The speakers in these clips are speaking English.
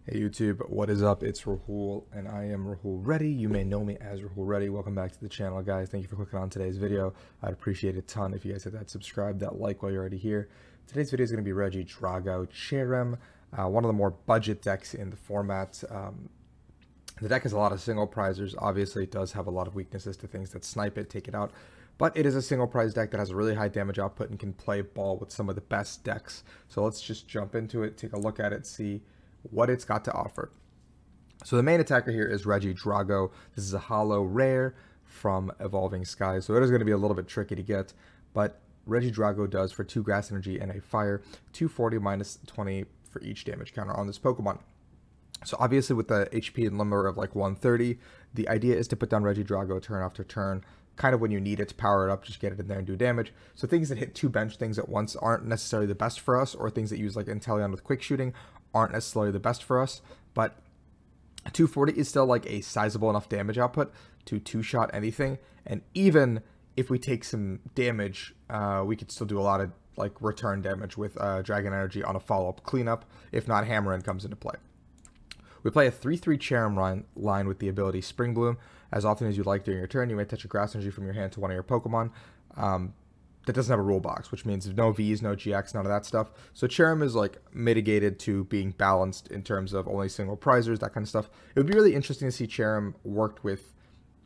Hey YouTube, what is up? It's Rahul, and I am Rahul Reddy. You may know me as Rahul Reddy. Welcome back to the channel, guys. Thank you for clicking on today's video. I'd appreciate it a ton if you guys hit that subscribe, that like while you're already here. Today's video is going to be Regidrago Cherrim, one of the more budget decks in the format. The deck has a lot of single prizers. Obviously, it does have a lot of weaknesses to things that snipe it, take it out. But it is a single prize deck that has a really high damage output and can play ball with some of the best decks. So let's just jump into it, take a look at it, see what it's got to offer. So the main attacker here is Regidrago. This is a hollow rare from Evolving Skies, so it is going to be a little bit tricky to get, but Regidrago does for 2 grass energy and a fire, 240 minus 20 for each damage counter on this Pokemon. So obviously with the HP and limiter of like 130, the idea is to put down Regidrago turn after turn, kind of when you need it to power it up, just get it in there and do damage. So things that hit 2 bench things at once aren't necessarily the best for us, or things that use like Inteleon with quick shooting aren't necessarily the best for us, but 240 is still like a sizable enough damage output to 2-shot anything. And even if we take some damage, we could still do a lot of like return damage with Dragon Energy on a follow-up cleanup, if not Hammer-In comes into play. We play a 3/3 Cherrim line with the ability Spring Bloom. As often as you like during your turn, you may touch a grass energy from your hand to one of your Pokemon. That doesn't have a rule box, which means no Vs, no GX, none of that stuff. So Cherrim is like mitigated to being balanced in terms of only single prizers, that kind of stuff. It would be really interesting to see Cherrim worked with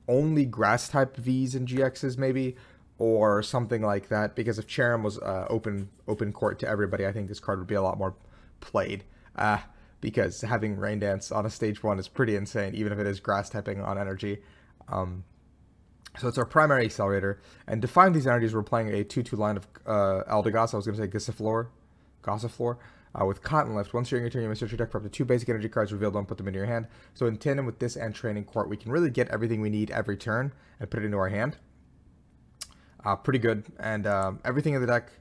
only grass type Vs and GXs maybe, or something like that, because if Cherrim was open court to everybody, I think this card would be a lot more played. Because having Rain Dance on a stage 1 is pretty insane, even if it is grass typing on energy. So it's our primary accelerator. And to find these energies, we're playing a 2/2 line of Eldegoss. I was going to say Gossifleur with Cotton Lift. Once during your turn, you may search your deck for up to 2 basic energy cards revealed and put them into your hand. So in tandem with this and Training Court, we can really get everything we need every turn and put it into our hand. Pretty good. And everything in the deck,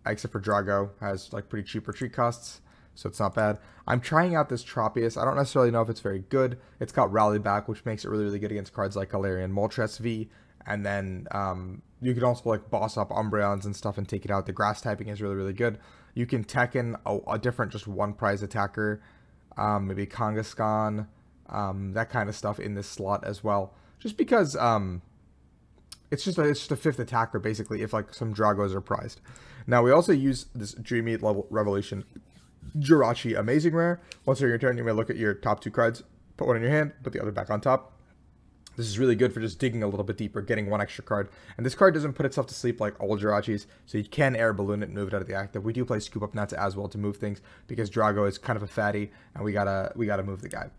except for Drago, has like pretty cheap retreat costs. So it's not bad. I'm trying out this Tropius. I don't necessarily know if it's very good. It's got Rally Back, which makes it really, really good against cards like Galarian Moltres V. And then you can also like boss up Umbreons and stuff and take it out. The grass typing is really, really good. You can tech in a different just one prize attacker, maybe Kangaskhan, that kind of stuff in this slot as well. Just because it's just a 5th attacker basically if like some Dragos are prized. Now we also use this Dreamy Revolution Jirachi Amazing Rare. Once during your turn, you may look at your top 2 cards, put one in your hand, put the other back on top. This is really good for just digging a little bit deeper, getting 1 extra card. And this card doesn't put itself to sleep like all Jirachis, so you can Air Balloon it and move it out of the active. We do play Scoop Up Net as well to move things, because Drago is kind of a fatty, and we gotta move the guy.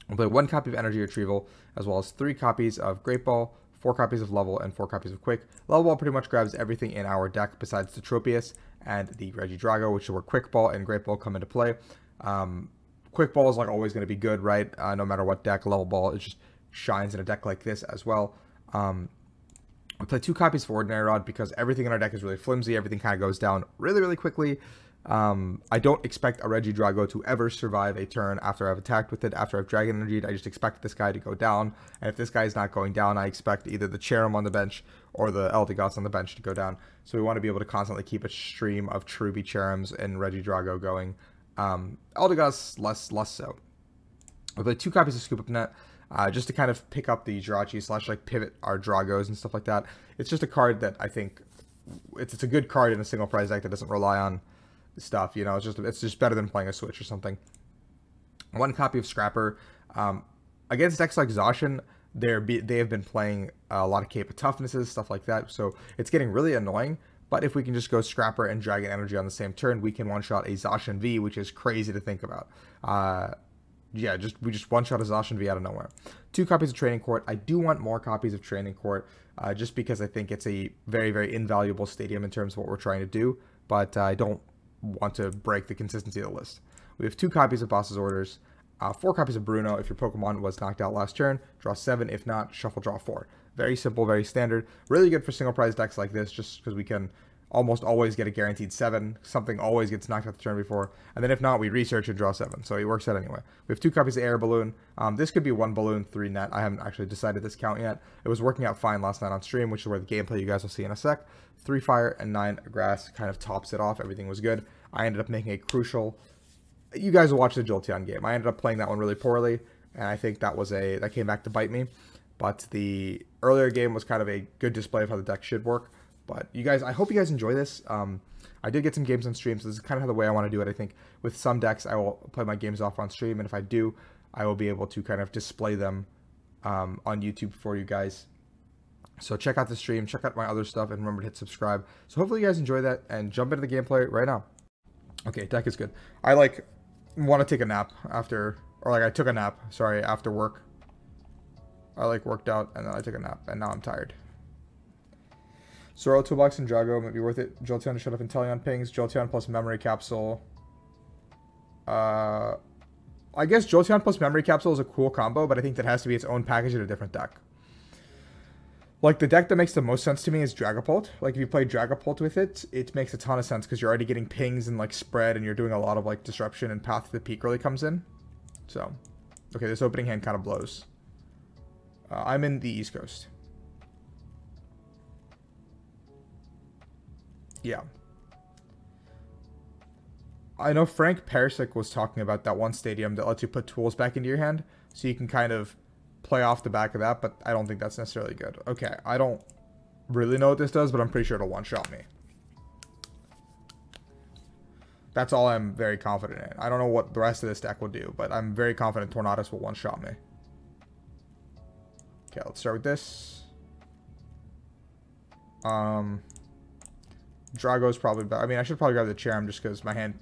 We'll play 1 copy of Energy Retrieval, as well as 3 copies of Great Ball, 4 copies of Level, and 4 copies of Quick. Level Ball pretty much grabs everything in our deck besides the Tropius and the Regidrago, which is where Quick Ball and Great Ball come into play. Quick Ball is like always going to be good, right? No matter what deck. Level Ball, it just shines in a deck like this as well. We play 2 copies of Ordinary Rod because everything in our deck is really flimsy. Everything kind of goes down really, really quickly. I don't expect a Regidrago to ever survive a turn after I've attacked with it, after I've Dragon Energied. I just expect this guy to go down. And if this guy is not going down, I expect either the Cherrim on the bench or the Eldegoss on the bench to go down. So we want to be able to constantly keep a stream of Cherubi Cherrims and Regidrago going. Eldegoss, less so. We play 2 copies of Scoop Up Net. Just to kind of pick up the Jirachi / like pivot our Dragos and stuff like that. It's just a card that I think it's a good card in a single prize deck that doesn't rely on stuff, you know. It's just better than playing a Switch or something. 1 copy of Scrapper. Against decks like Zacian, they have been playing a lot of Cape of Toughnesses, stuff like that, so it's getting really annoying. But if we can just go Scrapper and Dragon Energy on the same turn, we can one-shot a Zacian V, which is crazy to think about. Yeah, we just one-shot a Zacian V out of nowhere. 2 copies of Training Court. I do want more copies of Training Court, just because I think it's a very, very invaluable stadium in terms of what we're trying to do, but I don't want to break the consistency of the list. We have 2 copies of Boss's Orders, 4 copies of Bruno if your Pokemon was knocked out last turn, draw 7, if not, shuffle, draw 4. Very simple, very standard. Really good for single prize decks like this, just because we can almost always get a guaranteed 7. Something always gets knocked out the turn before. And then if not, we research and draw 7. So it works out anyway. We have 2 copies of Air Balloon. This could be 1 balloon, 3 net. I haven't actually decided this count yet. It was working out fine last night on stream, which is where the gameplay you guys will see in a sec. 3 fire and 9 grass kind of tops it off. Everything was good. I ended up making a crucial you guys will watch the Jolteon game. I ended up playing that one really poorly, and I think that came back to bite me. But the earlier game was kind of a good display of how the deck should work. But you guys, I hope you guys enjoy this. I did get some games on stream, so this is kind of how the way I want to do it. I think with some decks, I will play my games off on stream, and if I do, I will be able to kind of display them on YouTube for you guys. So check out the stream, check out my other stuff, and remember to hit subscribe. So hopefully you guys enjoy that, and jump into the gameplay right now. Okay, deck is good. I like want to take a nap after, or like I took a nap, sorry, after work. I like worked out, and then I took a nap, and now I'm tired. Sorrow, Toolbox, and Drago might be worth it. Jolteon to shut up Inteleon pings. Jolteon plus Memory Capsule. I guess Jolteon plus Memory Capsule is a cool combo, but I think that has to be its own package in a different deck. Like, the deck that makes the most sense to me is Dragapult. Like, if you play Dragapult with it, it makes a ton of sense because you're already getting pings and, like, spread, and you're doing a lot of, like, disruption, and Path to the Peak really comes in. So, okay, this opening hand kind of blows. I'm in the East Coast. Yeah. I know Frank Persic was talking about that one stadium that lets you put tools back into your hand, so you can kind of play off the back of that, but I don't think that's necessarily good. Okay, I don't really know what this does, but I'm pretty sure it'll one-shot me. That's all I'm very confident in. I don't know what the rest of this deck will do, but I'm very confident Tornadus will one-shot me. Okay, let's start with this. Drago's probably better. I mean, I should probably grab the Cherrim just because my hand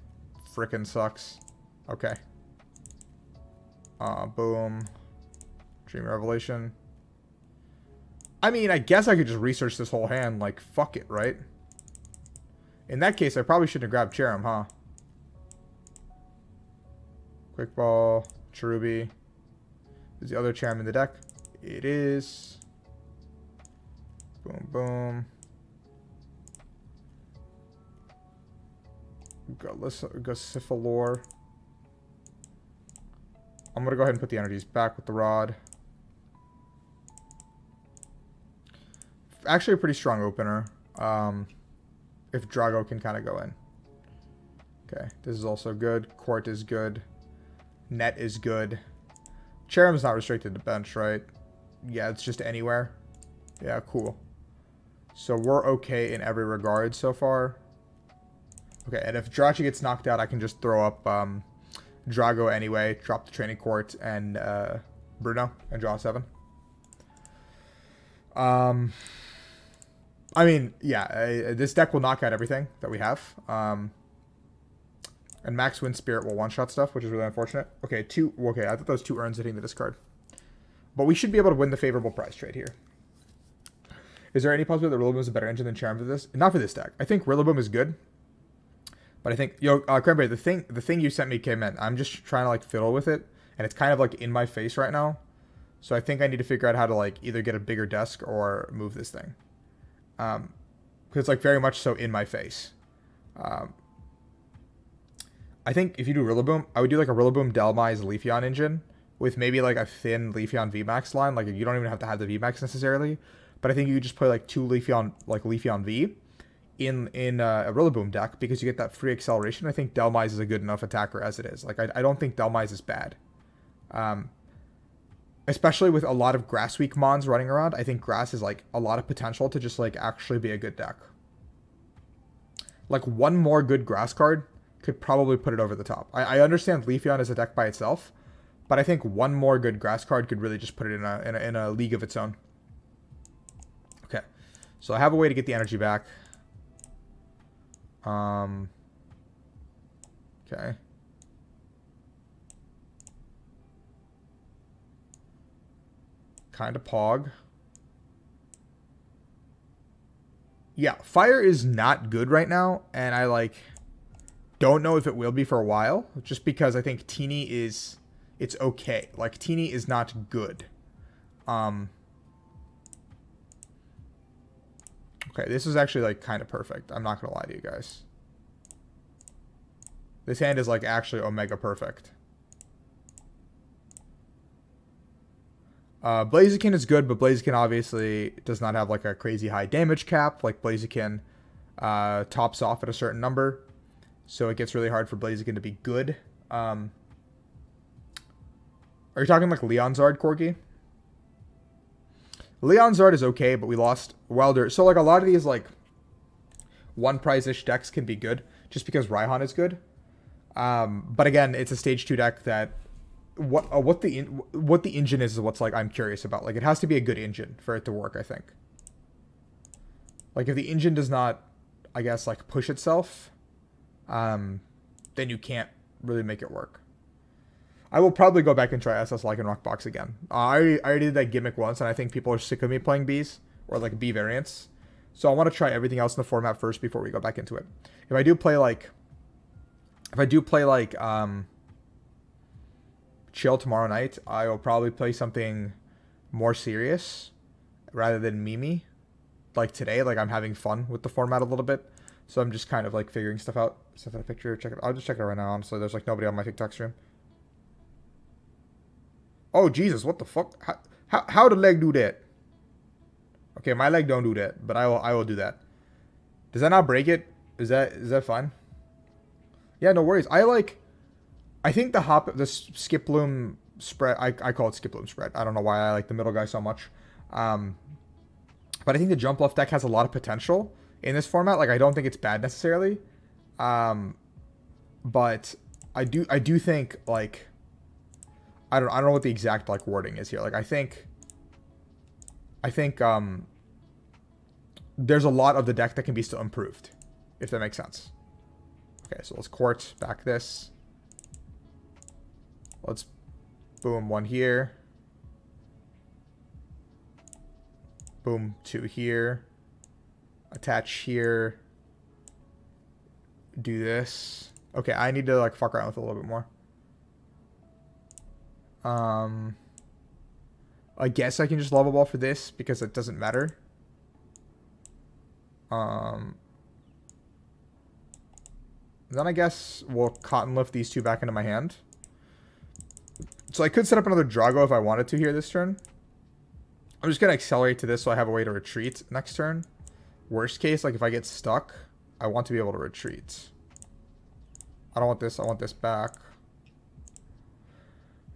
frickin' sucks. Okay. Boom. Dream Revelation. I mean, I guess I could just research this whole hand. Like, fuck it, right? In that case, I probably shouldn't have grabbed Cherrim, huh? Quick Ball. Cherubi. Is the other Cherrim in the deck? It is. Boom, boom. Gossifleur. I'm gonna go ahead and put the energies back with the rod. Actually a pretty strong opener. If Drago can kind of go in. Okay, this is also good. Court is good. Net is good. Cherrim's not restricted to bench, right? Yeah, it's just anywhere. Yeah, cool. So we're okay in every regard so far. Okay, and if Jirachi gets knocked out, I can just throw up Drago anyway, drop the Training Court and Bruno, and draw 7. I mean, yeah, this deck will knock out everything that we have. And Max Wind Spirit will one-shot stuff, which is really unfortunate. Okay, okay, I thought those 2 urns hitting the discard. But we should be able to win the favorable prize trade here. Is there any possibility that Rillaboom is a better engine than Cherrim for this? Not for this deck. I think Rillaboom is good. But I think, Cranberry, the thing you sent me came in. I'm just trying to, like, fiddle with it. And it's kind of, like, in my face right now. So I think I need to figure out how to, like, either get a bigger desk or move this thing. Because it's, like, very much so in my face. I think if you do Rillaboom, I would do, like, a Rillaboom Delmise Leafeon engine. With maybe, like, a thin Leafeon VMAX line. Like, you don't even have to have the VMAX necessarily. But I think you could just play, like, 2 Leafeon, like, Leafeon V. In a Rillaboom deck because you get that free acceleration. I think Delmise is a good enough attacker as it is. Like, I don't think Delmise is bad. Especially with a lot of Grass Weak Mons running around. I think Grass has, like, a lot of potential to just, like, actually be a good deck. Like, one more good Grass card could probably put it over the top. I understand Leafeon is a deck by itself, but I think one more good Grass card could really just put it in a league of its own. Okay. So I have a way to get the energy back. Okay. Kind of pog. Yeah, fire is not good right now, and I, like, don't know if it will be for a while, just because I think Teeny is, it's okay. Like, Teeny is not good. Okay, this is actually, like, kind of perfect. I'm not gonna lie to you guys. This hand is, like, actually omega perfect. Blaziken is good, but Blaziken obviously does not have, like, a crazy high damage cap. Like, Blaziken tops off at a certain number, so it gets really hard for Blaziken to be good. Are you talking like Leon Zard, Corky? Leon Zard is okay, but we lost Welder. So like a lot of these like one prize-ish decks can be good just because Raihan is good. But again, it's a stage 2 deck that what the engine is what's like I'm curious about. Like it has to be a good engine for it to work, I think. Like if the engine does not, I guess, like push itself, then you can't really make it work. I will probably go back and try SS Lycanroc box again. I already did that gimmick once, and I think people are sick of me playing Bs or like B variants. So I want to try everything else in the format first before we go back into it. If I do play like Chill tomorrow night, I will probably play something more serious rather than Mimi. Like today, like I'm having fun with the format a little bit. So I'm just kind of like figuring stuff out. Send that a picture, check it. I'll just check it right now, honestly. There's like nobody on my TikTok stream. Oh Jesus, what the fuck? How did leg do that? Okay, my leg don't do that, but I will do that. Does that not break it? Is that fine? Yeah, no worries. I think the Skip Bloom spread, I call it Skip Bloom spread. I don't know why I like the middle guy so much. But I think the Jump Left deck has a lot of potential in this format. Like I don't think it's bad necessarily. But I do think like I don't know what the exact like wording is here. Like I think there's a lot of the deck that can be still improved, if that makes sense. Okay, so let's court back this. Let's boom 1 here. Boom 2 here. Attach here. Do this. Okay, I need to like fuck around with it a little bit more. I guess I can just level ball for this because it doesn't matter. Then I guess we'll cotton lift these two back into my hand. So I could set up another Drago if I wanted to here this turn. I'm just going to accelerate to this so I have a way to retreat next turn. Worst case, like if I get stuck, I want to be able to retreat. I don't want this. I want this back.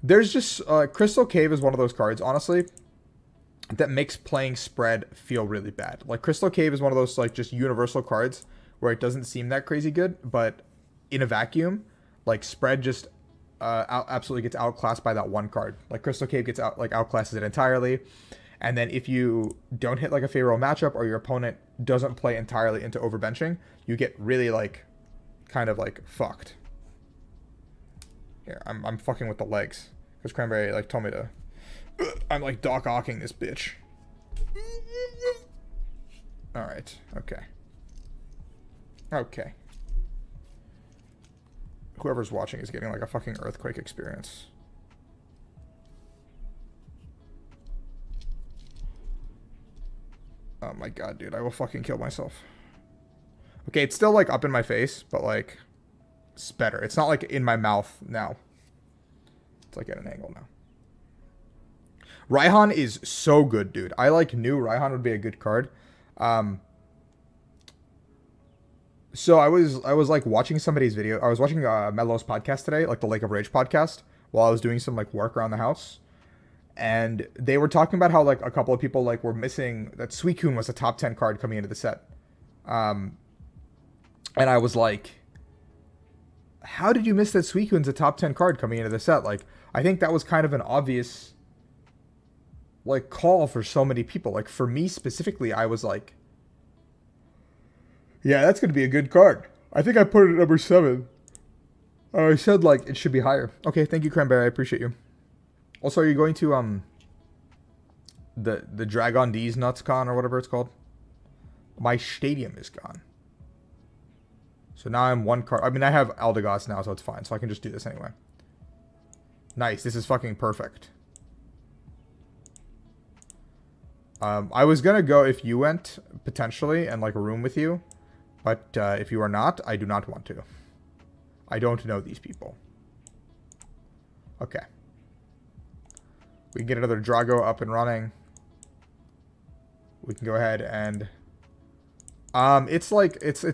There's just... Crystal Cave is one of those cards, honestly, that makes playing spread feel really bad. Like Crystal Cave is one of those like just universal cards where it doesn't seem that crazy good, but in a vacuum, like spread just absolutely gets outclassed by that one card. Like Crystal Cave gets outclasses it entirely. And then if you don't hit like a favorable matchup or your opponent doesn't play entirely into overbenching, you get really like kind of like fucked. Here, I'm fucking with the legs because Cranberry like told me to. I'm like Doc Ocking this bitch. All right. Okay. Okay. Whoever's watching is getting like a fucking earthquake experience. Oh my god, dude. I will fucking kill myself. Okay, it's still like up in my face, but like it's better. It's not like in my mouth now. It's like at an angle now. Raihan is so good, dude. I like knew Raihan would be a good card. So I was like watching somebody's video. I was watching Melo's podcast today, like the Lake of Rage podcast, while I was doing some like work around the house. And they were talking about how like a couple of people like were missing that Suicune was a top 10 card coming into the set. And I was like, how did you miss that Suicune's a top 10 card coming into the set? Like, I think that was kind of an obvious like call for so many people. Like for me specifically, I was like, yeah, that's going to be a good card. I think I put it at number 7. I said like it should be higher. Okay, thank you, Cranberry. I appreciate you. Also, are you going to the Dragon D's Nuts Con or whatever it's called? My stadium is gone. So now I'm one card. I mean, I have Eldegoss now, so it's fine. So I can just do this anyway. Nice. This is fucking perfect. I was going to go if you went, potentially, and like a room with you. But if you are not, I do not want to. I don't know these people. Okay. We can get another Drago up and running. We can go ahead and... it's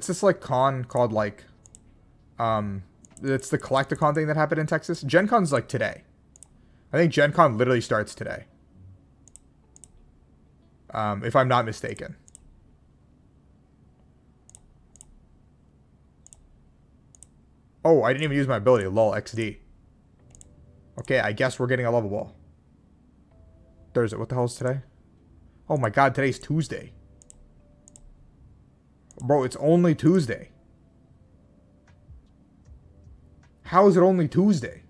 this like con called like... It's the Collecticon thing that happened in Texas. Gen Con's like today. I think Gen Con literally starts today. If I'm not mistaken. Oh, I didn't even use my ability. Lol, XD. Okay, I guess we're getting a level ball. Thursday. What the hell is today? Oh my god, today's Tuesday. Bro, it's only Tuesday. How is it only Tuesday?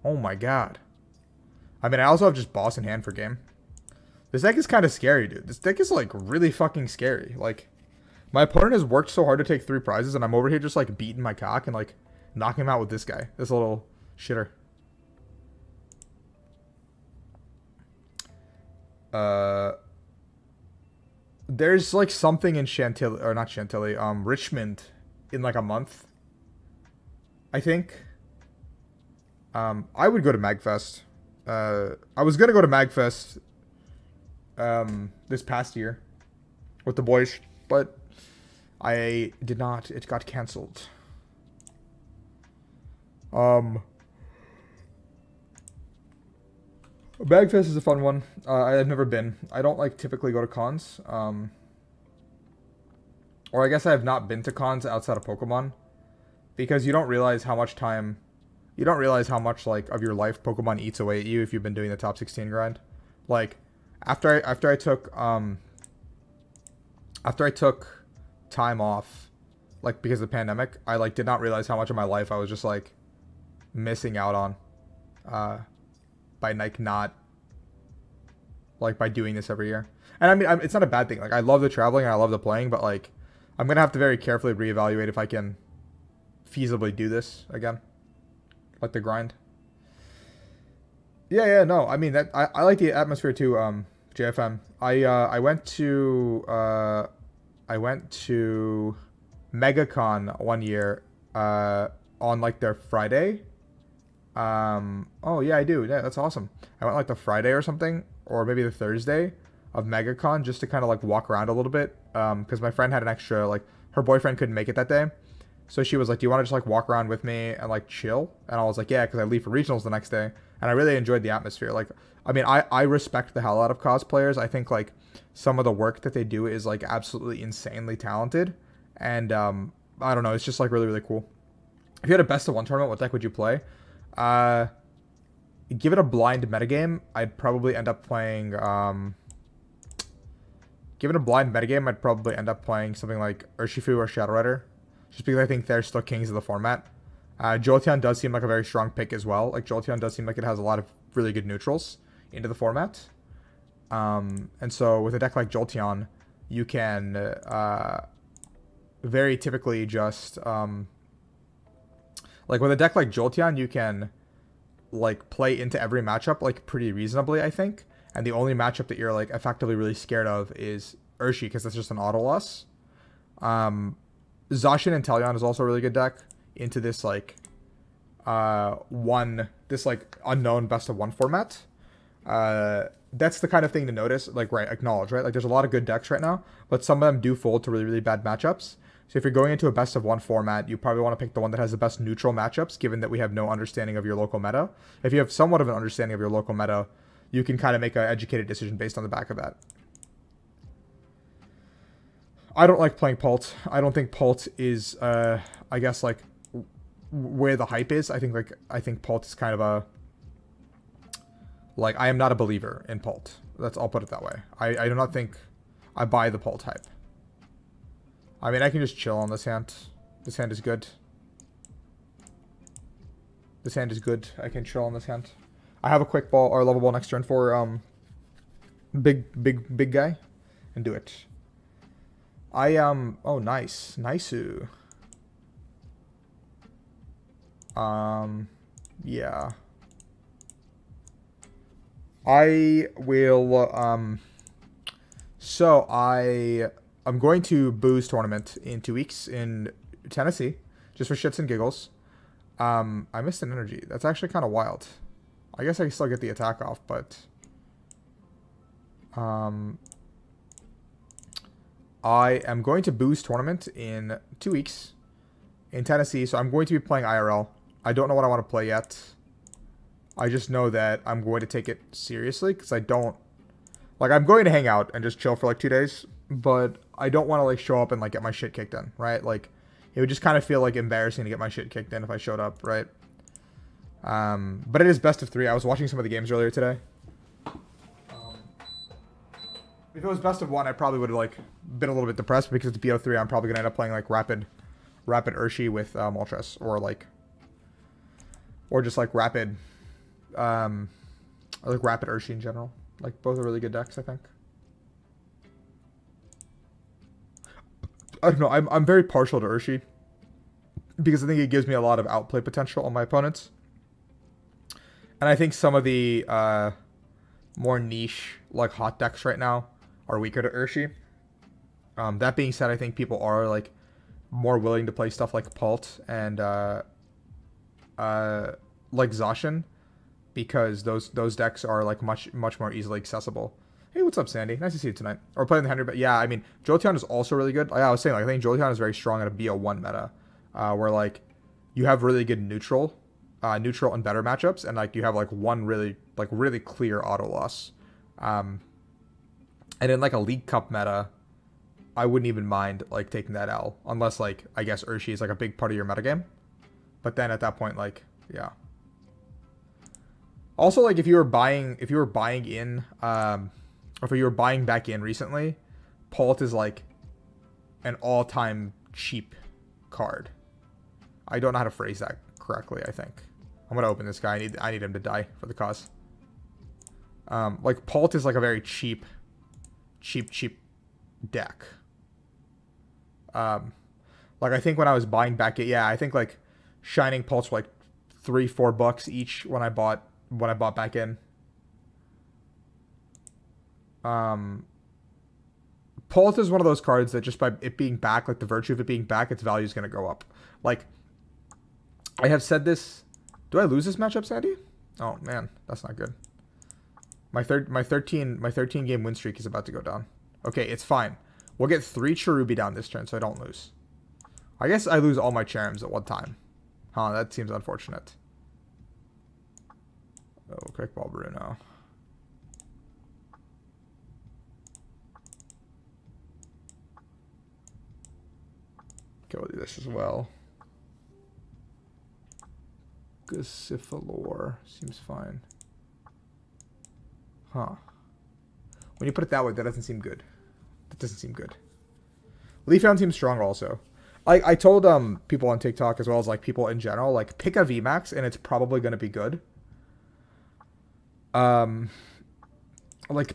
Oh my god. I mean, I also have just boss in hand for game. This deck is kind of scary, dude. This deck is, like, really fucking scary. Like, my opponent has worked so hard to take 3 prizes, and I'm over here just, like, beating my cock and, like, knocking him out with this guy. This little shitter. There's, like, something in Chantilly, or not Chantilly, Richmond in, like, a month. I think. I would go to MagFest. I was gonna go to MagFest this past year with the boys, but I did not. It got cancelled. MagFest is a fun one. I've never been. I don't like typically go to cons. Or I guess I have not been to cons outside of Pokemon, because you don't realize how much time. You don't realize how much, like, of your life Pokemon eats away at you if you've been doing the top 16 grind. Like, after I took time off, like, because of the pandemic, I, like, did not realize how much of my life I was just, like, missing out on by, like, not, like, by doing this every year. And I mean, it's not a bad thing. Like, I love the traveling and I love the playing, but, like, I'm gonna have to very carefully reevaluate if I can feasibly do this again. Like the grind. Yeah, no. I mean, that I like the atmosphere too. JFM. I went to MegaCon one year. On like their Friday. Oh yeah, I do. Yeah, that's awesome. I went like the Friday or something, or maybe the Thursday of MegaCon, just to kind of like walk around a little bit. Because my friend had an extra, like, her boyfriend couldn't make it that day. So she was like, do you want to just, like, walk around with me and, like, chill? And I was like, yeah, because I leave for regionals the next day. And I really enjoyed the atmosphere. Like, I mean, I respect the hell out of cosplayers. I think, like, some of the work that they do is, like, absolutely insanely talented. And, I don't know, it's just, like, really, really cool. If you had a best of 1 tournament, what deck would you play? Give it a blind metagame, I'd probably end up playing, given a blind metagame, I'd probably end up playing something like Urshifu or Shadow Rider. Just because I think they're still kings of the format. Jolteon does seem like a very strong pick as well. Like, Jolteon does seem like it has a lot of really good neutrals into the format. And so with a deck like Jolteon, you can very typically just... like, with a deck like Jolteon, you can, like, play into every matchup, like, pretty reasonably, I think. And the only matchup that you're, like, effectively really scared of is Urshi, because that's just an auto loss. Zacian and Teleon is also a really good deck into this, like, unknown best of 1 format. That's the kind of thing to notice, like, right, acknowledge, right? Like, there's a lot of good decks right now, but some of them do fold to really, really bad matchups. So if you're going into a best of 1 format, you probably want to pick the one that has the best neutral matchups, given that we have no understanding of your local meta. If you have somewhat of an understanding of your local meta, you can kind of make an educated decision based on the back of that. I don't like playing Pult. I don't think Pult is, I guess, like, where the hype is. I think Pult is kind of a, like, I am not a believer in Pult. I'll put it that way. I do not think I buy the Pult hype. I mean, I can just chill on this hand. This hand is good. This hand is good. I can chill on this hand. I have a quick ball or level ball next turn for big guy, and do it. Oh, nice. Nice-oo. Yeah. I will, so I'm going to Boo's tournament in 2 weeks in Tennessee, just for shits and giggles. I missed an energy. That's actually kind of wild. I guess I can still get the attack off, but... I am going to Boo's tournament in 2 weeks in Tennessee, so I'm going to be playing IRL. I don't know what I want to play yet. I just know that I'm going to take it seriously because I don't... Like, I'm going to hang out and just chill for, like, 2 days, but I don't want to, like, show up and, like, get my shit kicked in, right? Like, it would just kind of feel, like, embarrassing to get my shit kicked in if I showed up, right? But it is best of 3. I was watching some of the games earlier today. If it was best of 1, I probably would have, like, been a little bit depressed because it's BO3. I'm probably going to end up playing, like, Rapid Urshi with Moltres, or, like... Or just, like, Rapid... or, like, Rapid Urshi in general. Like, both are really good decks, I think. I don't know. I'm very partial to Urshi because I think it gives me a lot of outplay potential on my opponents. And I think some of the more niche, like, hot decks right now are weaker to Urshi. That being said, I think people are, like, more willing to play stuff like Pult and, like, Zacian, because those decks are, like, much more easily accessible. Hey, what's up, Sandy? Nice to see you tonight. Or playing the Henry, but yeah, I mean, Jolteon is also really good. Like I was saying, like, I think Jolteon is very strong at a BO1 meta, where, like, you have really good neutral and better matchups, and, like, you have, like, one really clear auto loss. And in, like, a League Cup meta, I wouldn't even mind, like, taking that L, unless, like, I guess Urshi is, like, a big part of your metagame. But then at that point, like, yeah. Also, like, if you were buying in, or if you were buying back in recently, Pult is, like, an all-time cheap card. I don't know how to phrase that correctly, I think. I'm gonna open this guy. I need him to die for the cause. Like, Pult is, like, a very cheap deck. Like, I think when I was buying back it, yeah, I think, like, Shining Pults were, like, $3-4 each when I bought back in. Pult is one of those cards that just by it being back, like, the virtue of it being back, its value is going to go up. Like, I have said this. Do I lose this matchup, Sandy? Oh man, that's not good. My 13 game win streak is about to go down. Okay, it's fine. We'll get 3 Cherubi down this turn, so I don't lose. I guess I lose all my Cherrims at one time. Huh, that seems unfortunate. Oh, Great Ball Bruno. Okay, we'll do this as well. Gossifleur seems fine. Huh. When you put it that way, that doesn't seem good. That doesn't seem good. Leafhound seems strong also. I told people on TikTok as well as, like, people in general, like, pick a VMAX and it's probably going to be good. Like,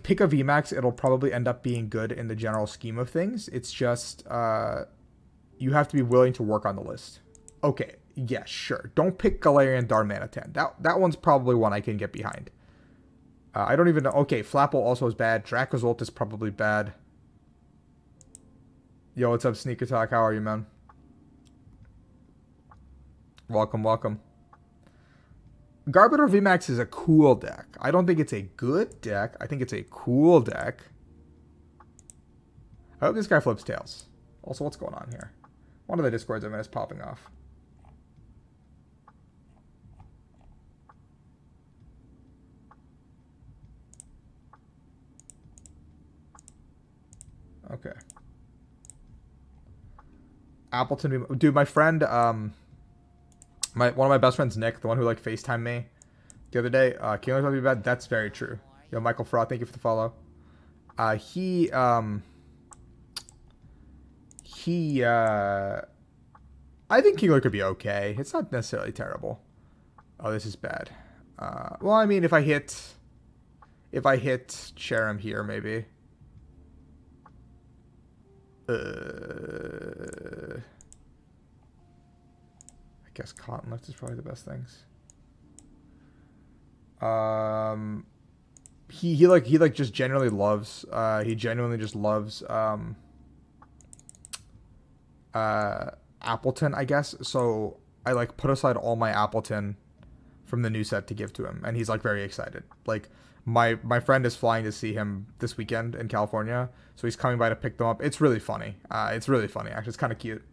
pick a VMAX, it'll probably end up being good in the general scheme of things. It's just, you have to be willing to work on the list. Okay, yeah, sure. Don't pick Galarian Darmanitan. That one's probably one I can get behind. I don't even know. Okay, Flapple also is bad. Dracozolt is probably bad. Yo, what's up, Sneak Attack? How are you, man? Welcome, welcome. Garbodor VMAX is a cool deck. I don't think it's a good deck. I think it's a cool deck. I hope this guy flips tails. Also, what's going on here? One of the Discords I'm in is popping off. Okay. Appleton, dude, my friend, one of my best friends, Nick, the one who, like, FaceTimed me the other day, King Lord's be bad. That's very true. Yo, Michael Fraud, thank you for the follow. I think King Lord could be okay. It's not necessarily terrible. Oh, this is bad. Well, I mean, if I hit Cherrim here, maybe. I guess Cotton Lift is probably the best things. He just genuinely loves Appleton, I guess. So I, like, put aside all my Appleton from the new set to give to him, and he's, like, very excited. Like, my friend is flying to see him this weekend in California, so he's coming by to pick them up. It's really funny. It's really funny, actually. It's kind of cute.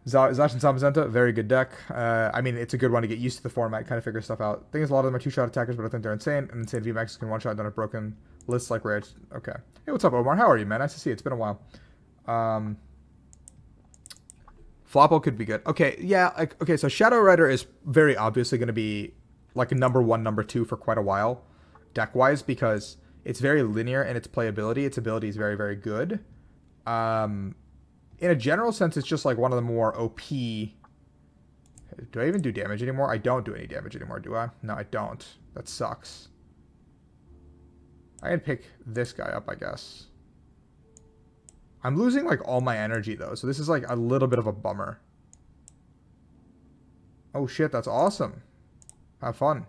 Zash and Samazenta, very good deck. I mean, it's a good one to get used to the format, kind of figure stuff out. Thing is, a lot of them are two-shot attackers, but I think they're insane. And insane VMAX can one-shot, don't have broken lists like Rare. Okay. Hey, what's up, Omar? How are you, man? Nice to see you. It's been a while. Floppo could be good. Okay, yeah. Okay, so Shadow Rider is very obviously going to be like a number 1, number 2 for quite a while, deck-wise, because it's very linear in its playability. Its ability is very, very good. In a general sense, it's just like one of the more OP. Do I even do damage anymore? I don't do any damage anymore, do I? No, I don't. That sucks. I can pick this guy up, I guess. I'm losing like all my energy though, so this is like a little bit of a bummer. Oh shit, that's awesome. Have fun.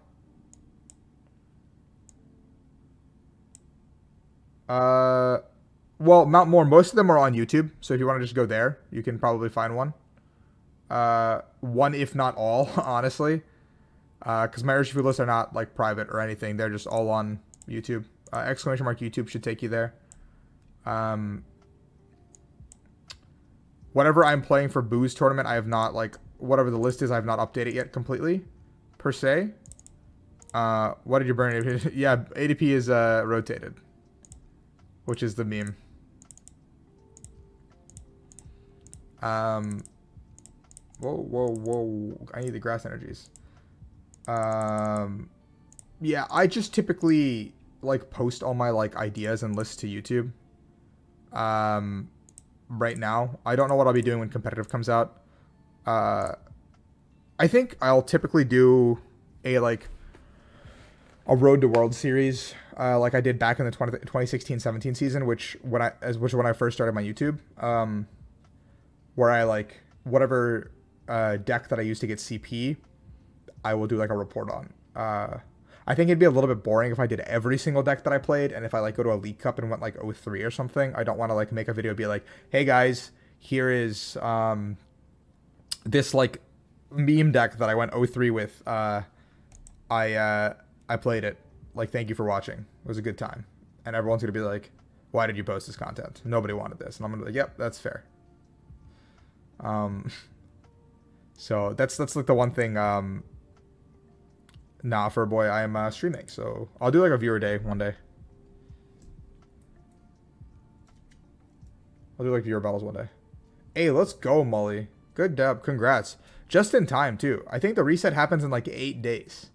Well, not more. Most of them are on YouTube, so if you want to just go there, you can probably find one. One, if not all, honestly. Because my Urshifu lists are not, like, private or anything. They're just all on YouTube. Exclamation mark YouTube should take you there. Whatever I'm playing for Boo's tournament, I have not, like, whatever the list is, I have not updated yet completely, per se. What did you burn? Yeah, ADP is rotated, which is the meme. Whoa. I need the grass energies. Yeah, I just typically, like, post all my, like, ideas and lists to YouTube. Right now. I don't know what I'll be doing when competitive comes out. I think I'll typically do a, like, a Road to World series, like I did back in the 2016-17 season, which when I first started my YouTube, where I, like, whatever deck that I used to get CP, I will do, like, a report on. I think it'd be a little bit boring if I did every single deck that I played, and if I, like, go to a League Cup and went, like, 03 or something. I don't want to, like, make a video and be like, hey guys, here is this, like, meme deck that I went 03 with. I played it. Like, thank you for watching. It was a good time. And everyone's going to be like, why did you post this content? Nobody wanted this. And I'm going to be like, yep, that's fair. So that's like the one thing, nah, for a boy, I am streaming. So I'll do like a viewer day one day. I'll do like viewer battles one day. Hey, let's go, Mully. Good dub. Congrats. Just in time, too. I think the reset happens in like 8 days.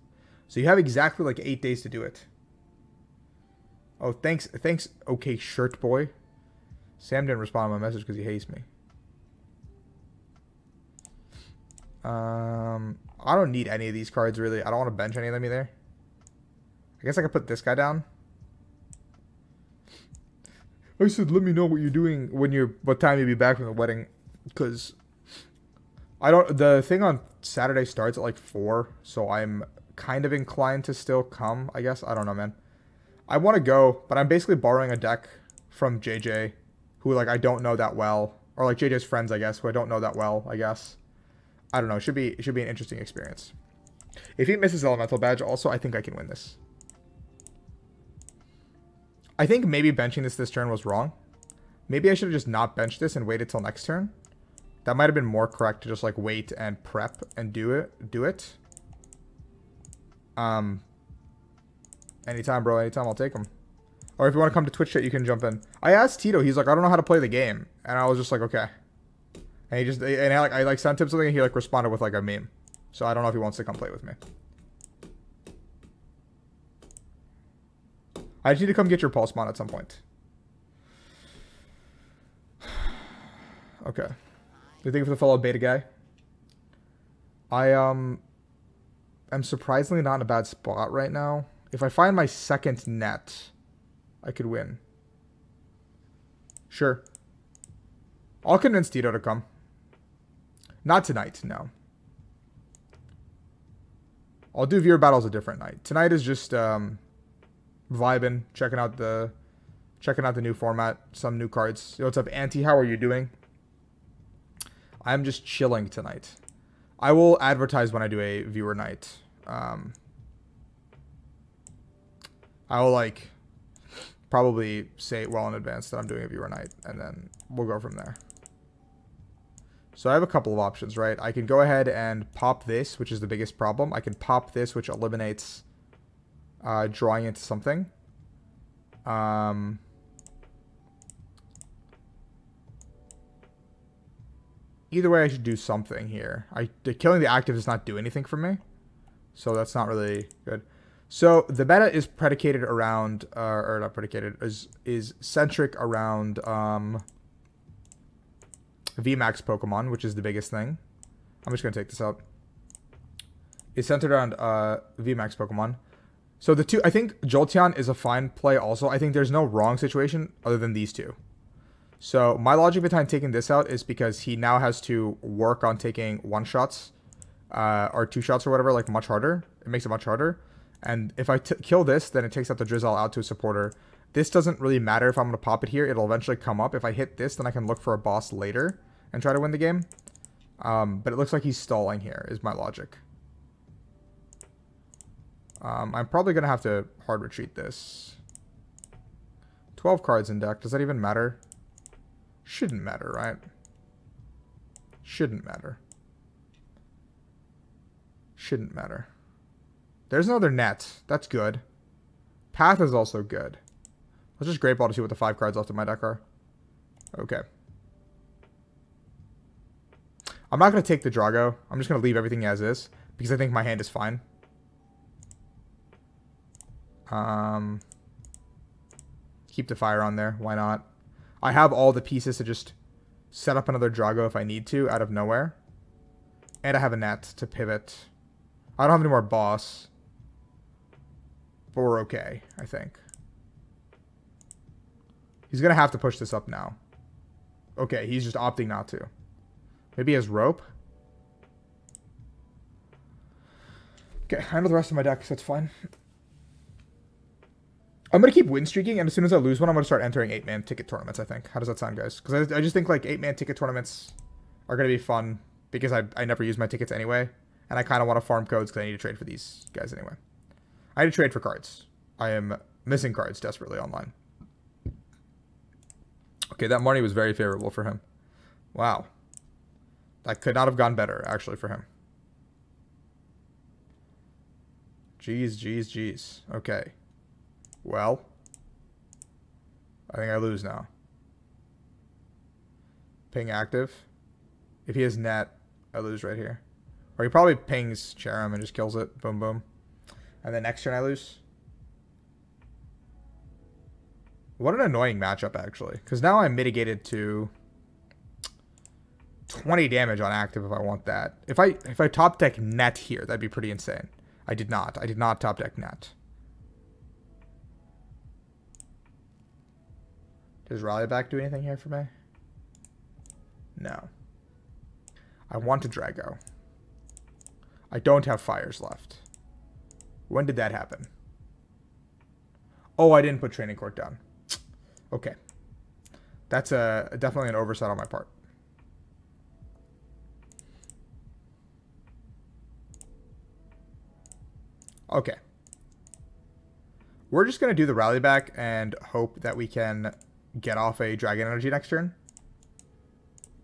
So you have exactly like 8 days to do it. Oh, thanks, okay, shirt boy. Sam didn't respond to my message because he hates me. I don't need any of these cards, really. I don't want to bench any of them either. I guess I could put this guy down. I said, let me know what you're doing what time you'll be back from the wedding. Because the thing on Saturday starts at like 4, so I'm kind of inclined to still come, I guess. I don't know, man. I want to go, but I'm basically borrowing a deck from JJ, who, like, I don't know that well. Or, like, JJ's friends, I guess, who I don't know that well, I guess. I don't know. It should be an interesting experience. If he misses Elemental Badge, also, I think I can win this. I think maybe benching this turn was wrong. Maybe I should have just not benched this and waited till next turn. That might have been more correct to just, like, wait and prep and do it. Anytime, bro. Anytime, I'll take them. Or if you want to come to Twitch chat, you can jump in. I asked Tito. He's like, I don't know how to play the game. And I was just like, okay. And I sent him something, and he, like, responded with, like, a meme. So I don't know if he wants to come play with me. I just need to come get your pulse mon at some point. Okay. Thank you for the follow, beta guy. I am surprisingly not in a bad spot right now. If I find my second net, I could win. Sure. I'll convince Tito to come. Not tonight, no. I'll do viewer battles a different night. Tonight is just vibing, checking out the new format, some new cards. Yo, what's up, Auntie? How are you doing? I'm just chilling tonight. I will advertise when I do a viewer night. I will, like, probably say it well in advance that I'm doing a viewer night, and then we'll go from there. So I have a couple of options, right? I can go ahead and pop this, which is the biggest problem. I can pop this, which eliminates drawing into something. Either way, I should do something here. Killing the active does not do anything for me. So that's not really good. So the meta is predicated around, or not predicated, is centric around VMAX Pokemon, which is the biggest thing. I'm just going to take this out. It's centered around VMAX Pokemon. So the two, I think Jolteon is a fine play also. I think there's no wrong situation other than these two. So my logic behind taking this out is because he now has to work on taking one-shots or two-shots or whatever, like much harder. It makes it much harder. And if I kill this, then it takes out the Drizzle out to a supporter. This doesn't really matter if I'm going to pop it here. It'll eventually come up. If I hit this, then I can look for a boss later and try to win the game. But it looks like he's stalling here, is my logic. I'm probably going to have to hard retreat this. 12 cards in deck. Does that even matter? Shouldn't matter, right? Shouldn't matter. Shouldn't matter. There's another net. That's good. Path is also good. Let's just Great Ball to see what the 5 cards left in my deck are. Okay. I'm not going to take the Drago. I'm just going to leave everything as is, because I think my hand is fine. Keep the fire on there. Why not? I have all the pieces to just set up another Drago if I need to out of nowhere. And I have a net to pivot. I don't have any more boss. But we're okay, I think. He's going to have to push this up now. Okay, he's just opting not to. Maybe he has rope. Okay, I know the rest of my deck, so that's fine. I'm going to keep win streaking, and as soon as I lose one, I'm going to start entering 8-man ticket tournaments, I think. How does that sound, guys? Because I just think, like, 8-man ticket tournaments are going to be fun, because I never use my tickets anyway, and I kind of want to farm codes because I need to trade for these guys anyway. I need to trade for cards. I am missing cards desperately online. Okay, that morning was very favorable for him. Wow. That could not have gone better, actually, for him. Jeez, jeez, jeez. Okay. Well, I think I lose now. Ping active. If he has net, I lose right here. Or he probably pings Cherrim and just kills it. Boom, boom. And then next turn I lose. What an annoying matchup, actually. Because now I'm mitigated to 20 damage on active if I want that. If I top deck net here, that'd be pretty insane. I did not. I did not top deck net. Does Rally Back do anything here for me? No. I want a Drago. I don't have fires left. When did that happen? Oh, I didn't put Training Court down. Okay. That's definitely an oversight on my part. Okay. We're just going to do the Rally Back and hope that we can get off a Dragon Energy next turn.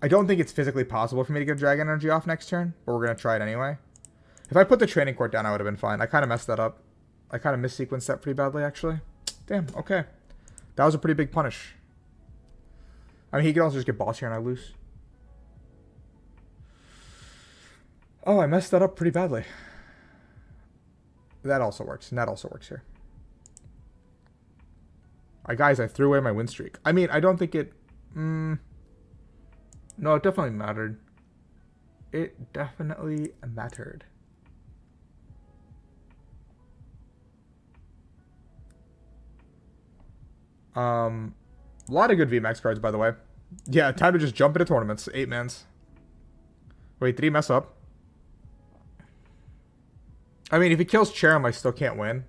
I don't think it's physically possible for me to get Dragon Energy off next turn, but we're going to try it anyway. If I put the Training Court down, I would have been fine. I kind of messed that up. I kind of missequenced that pretty badly, actually. Damn, okay. That was a pretty big punish. I mean, he could also just get boss here and I lose. Oh, I messed that up pretty badly. That also works. And that also works here. Guys, I threw away my win streak. I mean, I don't think it... no, it definitely mattered. It definitely mattered. A lot of good VMAX cards, by the way. Yeah, time to just jump into tournaments. 8-mans. Wait, did he mess up? I mean, if he kills Cherrim, I still can't win.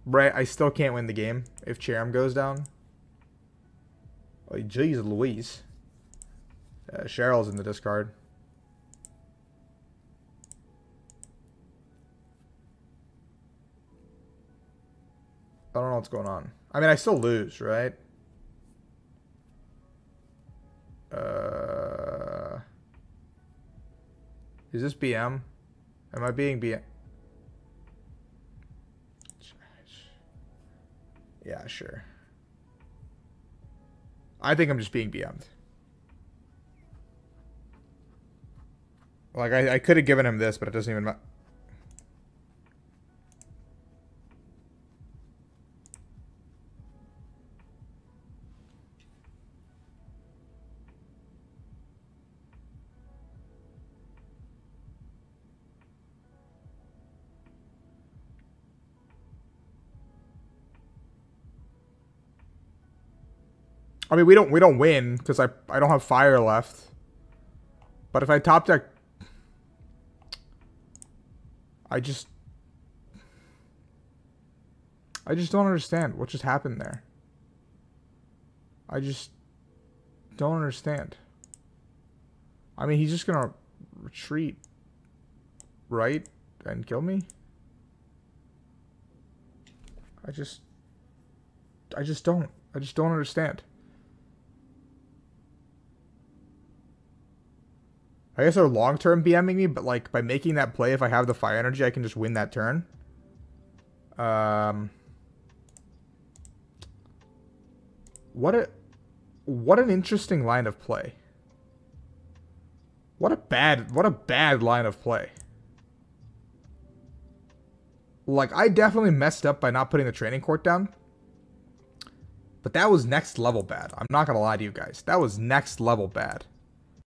Right, I still can't win the game if Cherrim goes down. Oh, jeez Louise. Cheryl's in the discard. I don't know what's going on. I mean, I still lose, right? Is this BM? Am I being BM? Yeah, sure. I think I'm just being BM'd. Like, I could have given him this, but it doesn't even matter. I mean, we don't win because I don't have fire left. But if I top deck, I just don't understand what just happened there. I just don't understand. I mean, he's just gonna retreat, right, and kill me. I just don't understand. I guess they're long-term BMing me, but like by making that play, if I have the fire energy, I can just win that turn. What an interesting line of play. What a bad line of play. Like, I definitely messed up by not putting the training court down. But that was next level bad. I'm not gonna lie to you guys. That was next level bad.